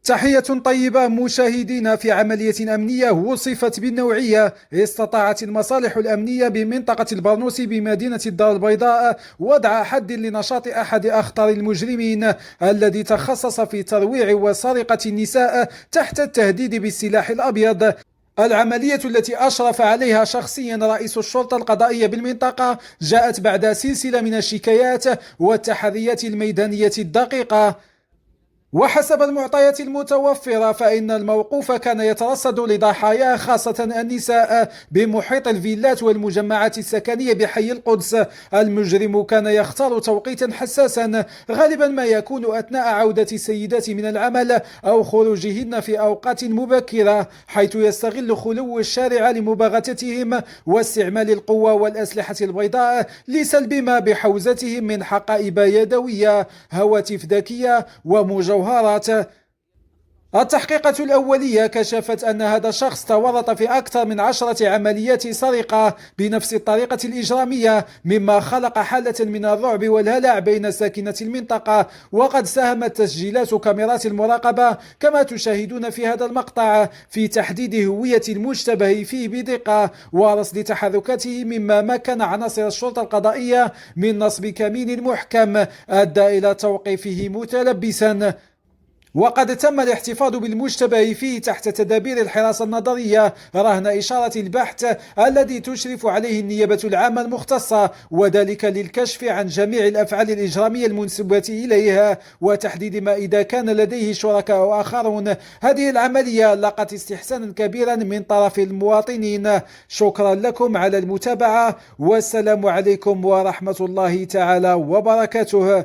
تحية طيبة مشاهدينا. في عملية أمنية وصفت بالنوعية، استطاعت المصالح الأمنية بمنطقة البرنوسي بمدينة الدار البيضاء وضع حد لنشاط أحد أخطر المجرمين الذي تخصص في ترويع وسرقة النساء تحت التهديد بالسلاح الأبيض. العملية التي أشرف عليها شخصيا رئيس الشرطة القضائية بالمنطقة جاءت بعد سلسلة من الشكايات والتحريات الميدانية الدقيقة. وحسب المعطيات المتوفرة فإن الموقوف كان يترصد لضحاياه خاصة النساء بمحيط الفيلات والمجمعات السكنية بحي القدس. المجرم كان يختار توقيتا حساسا، غالبا ما يكون أثناء عودة السيدات من العمل أو خروجهن في أوقات مبكرة، حيث يستغل خلو الشارع لمباغتتهم واستعمال القوة والأسلحة البيضاء لسلب ما بحوزتهم من حقائب يدوية، هواتف ذكية ومجوهرات. التحقيقات الأولية كشفت أن هذا الشخص تورط في أكثر من 10 عمليات سرقة بنفس الطريقة الإجرامية، مما خلق حالة من الرعب والهلع بين ساكنة المنطقة. وقد ساهمت تسجيلات كاميرات المراقبة كما تشاهدون في هذا المقطع في تحديد هوية المشتبه فيه بدقة ورصد تحركاته، مما مكن عناصر الشرطة القضائية من نصب كمين محكم أدى إلى توقيفه متلبسا. وقد تم الاحتفاظ بالمشتبه فيه تحت تدابير الحراسة النظرية رهن إشارة البحث الذي تشرف عليه النيابة العامة المختصة، وذلك للكشف عن جميع الأفعال الإجرامية المنسوبة إليها وتحديد ما إذا كان لديه شركاء آخرون. هذه العملية لقت استحسانا كبيرا من طرف المواطنين. شكرا لكم على المتابعة، والسلام عليكم ورحمة الله تعالى وبركاته.